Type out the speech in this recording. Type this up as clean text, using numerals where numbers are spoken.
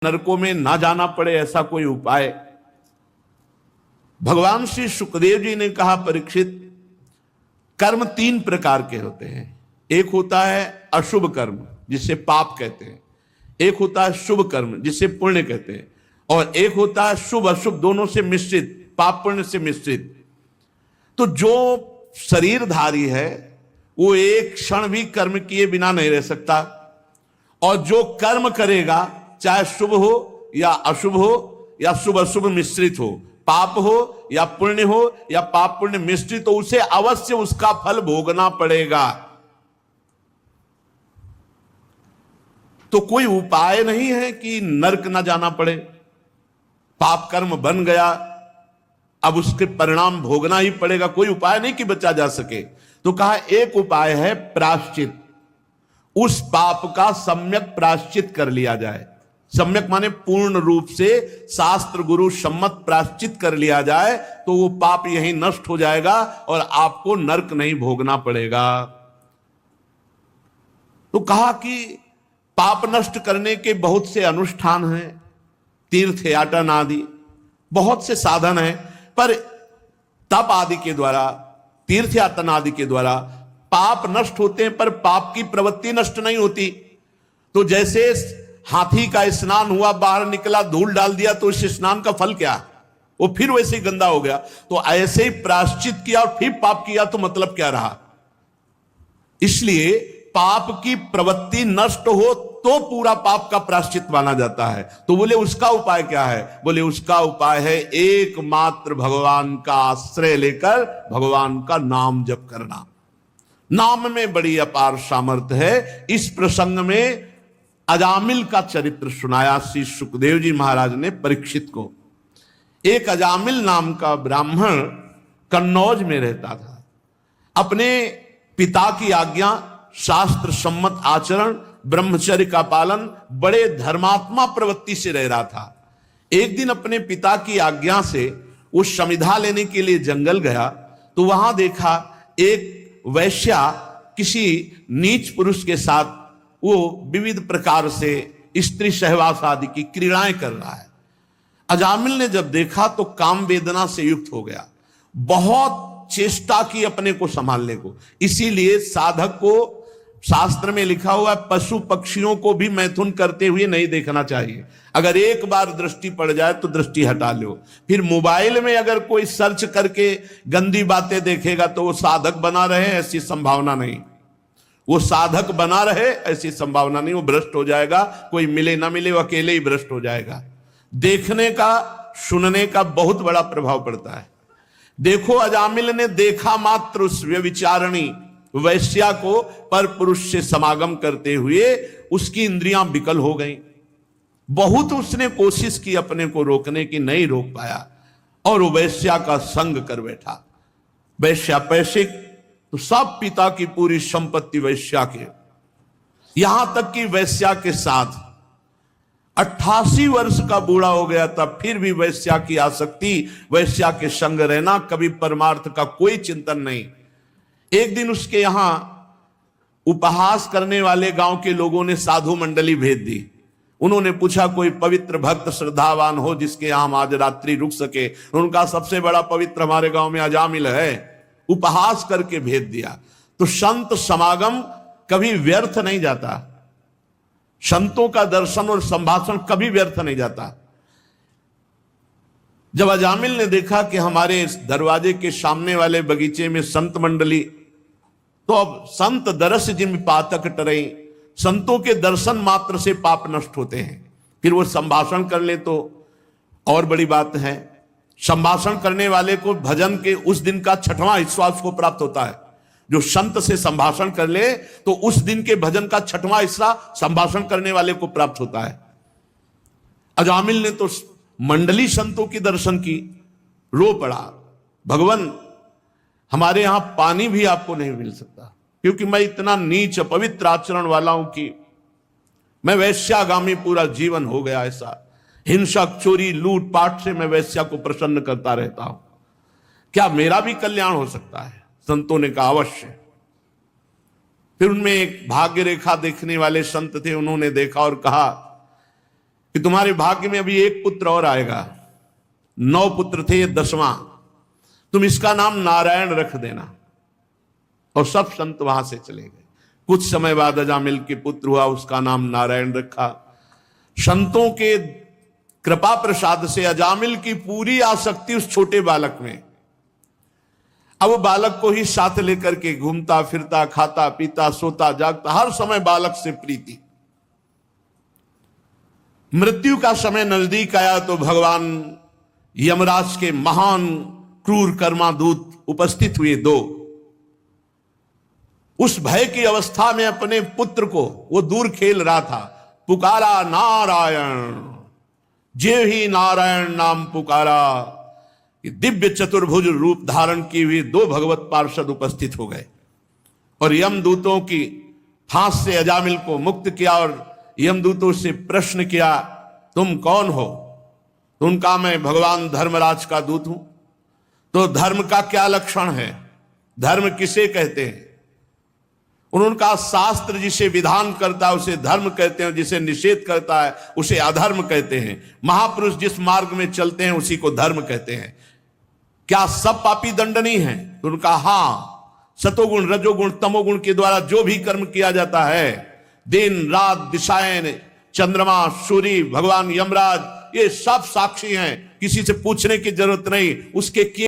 नरकों में ना जाना पड़े ऐसा कोई उपाय। भगवान श्री सुखदेव जी ने कहा, परीक्षित, कर्म तीन प्रकार के होते हैं। एक होता है अशुभ कर्म जिसे पाप कहते हैं, एक होता है शुभ कर्म जिसे पुण्य कहते हैं, और एक होता है शुभ अशुभ दोनों से मिश्रित, पाप पुण्य से मिश्रित। तो जो शरीरधारी है वो एक क्षण भी कर्म किए बिना नहीं रह सकता, और जो कर्म करेगा चाहे शुभ हो या अशुभ हो या शुभ अशुभ मिश्रित हो, पाप हो या पुण्य हो या पाप पुण्य मिश्रित हो, उसे अवश्य उसका फल भोगना पड़ेगा। तो कोई उपाय नहीं है कि नरक ना जाना पड़े। पाप कर्म बन गया, अब उसके परिणाम भोगना ही पड़ेगा, कोई उपाय नहीं कि बचा जा सके। तो कहा एक उपाय है प्रायश्चित, उस पाप का सम्यक प्रायश्चित कर लिया जाए। सम्यक माने पूर्ण रूप से शास्त्र गुरु सम्मत प्रायश्चित कर लिया जाए तो वो पाप यहीं नष्ट हो जाएगा और आपको नरक नहीं भोगना पड़ेगा। तो कहा कि पाप नष्ट करने के बहुत से अनुष्ठान हैं, तीर्थ याटन आदि बहुत से साधन हैं, पर तप आदि के द्वारा, तीर्थ यातन आदि के द्वारा पाप नष्ट होते हैं, पर पाप की प्रवृत्ति नष्ट नहीं होती। तो जैसे हाथी का स्नान हुआ, बाहर निकला, धूल डाल दिया, तो इस स्नान का फल क्या? वो फिर वैसे ही गंदा हो गया। तो ऐसे ही प्रायश्चित किया और फिर पाप किया तो मतलब क्या रहा? इसलिए पाप की प्रवृत्ति नष्ट हो तो पूरा पाप का प्रायश्चित माना जाता है। तो बोले उसका उपाय क्या है? बोले उसका उपाय है एकमात्र भगवान का आश्रय लेकर भगवान का नाम जप करना। नाम में बड़ी अपार सामर्थ्य है। इस प्रसंग में अजामिल का चरित्र सुनाया श्री सुखदेव जी महाराज ने परीक्षित को। एक अजामिल नाम का ब्राह्मण कन्नौज में रहता था। अपने पिता की आज्ञा, शास्त्र सम्मत आचरण, ब्रह्मचर्य का पालन, बड़े धर्मात्मा प्रवृत्ति से रह रहा था। एक दिन अपने पिता की आज्ञा से वो समिधा लेने के लिए जंगल गया तो वहां देखा एक वैश्या किसी नीच पुरुष के साथ वो विविध प्रकार से स्त्री सहवास आदि की क्रीड़ाएं कर रहा है। अजामिल ने जब देखा तो काम वेदना से युक्त हो गया, बहुत चेष्टा की अपने को संभालने को। इसीलिए साधक को शास्त्र में लिखा हुआ है, पशु पक्षियों को भी मैथुन करते हुए नहीं देखना चाहिए। अगर एक बार दृष्टि पड़ जाए तो दृष्टि हटा लो। फिर मोबाइल में अगर कोई सर्च करके गंदी बातें देखेगा तो वो साधक बना रहे, ऐसी संभावना नहीं। वो साधक बना रहे ऐसी संभावना नहीं, वो भ्रष्ट हो जाएगा। कोई मिले ना मिले, वो अकेले ही भ्रष्ट हो जाएगा। देखने का, सुनने का बहुत बड़ा प्रभाव पड़ता है। देखो, अजामिल ने देखा मात्र उस व्यभिचारिणी वैश्या को पर पुरुष से समागम करते हुए उसकी इंद्रियां विकल हो गईं। बहुत उसने कोशिश की अपने को रोकने की, नहीं रोक पाया और वो वैश्या का संग कर बैठा। वैश्या पैसे तो सब पिता की पूरी संपत्ति वैश्या के, यहां तक कि वैश्या के साथ 88 वर्ष का बूढ़ा हो गया था, फिर भी वैश्या की आसक्ति, वैश्या के संग रहना, कभी परमार्थ का कोई चिंतन नहीं। एक दिन उसके यहां उपहास करने वाले गांव के लोगों ने साधु मंडली भेज दी। उन्होंने पूछा कोई पवित्र भक्त श्रद्धावान हो जिसके यहां हम आज रात्रि रुक सके। उनका सबसे बड़ा पवित्र हमारे गांव में अजामिल है। उपहास करके भेज दिया। तो संत समागम कभी व्यर्थ नहीं जाता, संतों का दर्शन और संभाषण कभी व्यर्थ नहीं जाता। जब अजामिल ने देखा कि हमारे दरवाजे के सामने वाले बगीचे में संत मंडली, तो अब संत दरस जिम पातक टरई, संतों के दर्शन मात्र से पाप नष्ट होते हैं। फिर वो संभाषण कर ले तो और बड़ी बात है। संभाषण करने वाले को भजन के उस दिन का 6वां हिस्सा उसको प्राप्त होता है। जो संत से संभाषण कर ले तो उस दिन के भजन का 6वां हिस्सा संभाषण करने वाले को प्राप्त होता है। अजामिल ने तो मंडली संतों की दर्शन की, रो पड़ा, भगवान हमारे यहां पानी भी आपको नहीं मिल सकता, क्योंकि मैं इतना नीच अपवित्र आचरण वाला हूं कि मैं वैश्यागामी पूरा जीवन हो गया। ऐसा हिंसक, चोरी, लूट पाट से मैं वैश्या को प्रसन्न करता रहता हूं, क्या मेरा भी कल्याण हो सकता है? संतों ने कहा अवश्य। फिर उनमें एक भाग्य रेखा देखने वाले संत थे, उन्होंने देखा और कहा कि तुम्हारे भाग्य में अभी एक पुत्र और आएगा, 9 पुत्र थे, ये 10वां, तुम इसका नाम नारायण रख देना। और सब संत वहां से चले गए। कुछ समय बाद अजामिल के पुत्र हुआ, उसका नाम नारायण रखा। संतों के कृपा प्रसाद से अजामिल की पूरी आसक्ति उस छोटे बालक में। अब वो बालक को ही साथ लेकर के घूमता फिरता, खाता पीता, सोता जागता, हर समय बालक से प्रीति। मृत्यु का समय नजदीक आया तो भगवान यमराज के महान क्रूर कर्मा दूत उपस्थित हुए 2। उस भय की अवस्था में अपने पुत्र को वो दूर खेल रहा था, पुकारा नारायण, जे ही नारायण नाम पुकारा। दिव्य चतुर्भुज रूप धारण किए हुए 2 भगवत पार्षद उपस्थित हो गए और यमदूतों की फांस से अजामिल को मुक्त किया और यमदूतों से प्रश्न किया, तुम कौन हो? तो उनका मैं भगवान धर्मराज का दूत हूं। तो धर्म का क्या लक्षण है? धर्म किसे कहते हैं? उन्होंने कहा, शास्त्र जिसे विधान करता है उसे धर्म कहते हैं, जिसे निषेध करता है उसे अधर्म कहते हैं। महापुरुष जिस मार्ग में चलते हैं उसी को धर्म कहते हैं। क्या सब पापी दंडनीय हैं? तो उनका हाँ, सतोगुण रजोगुण तमोगुण के द्वारा जो भी कर्म किया जाता है, दिन रात दिशाएं, चंद्रमा सूर्य भगवान यमराज, ये सब साक्षी हैं, किसी से पूछने की जरूरत नहीं, उसके किए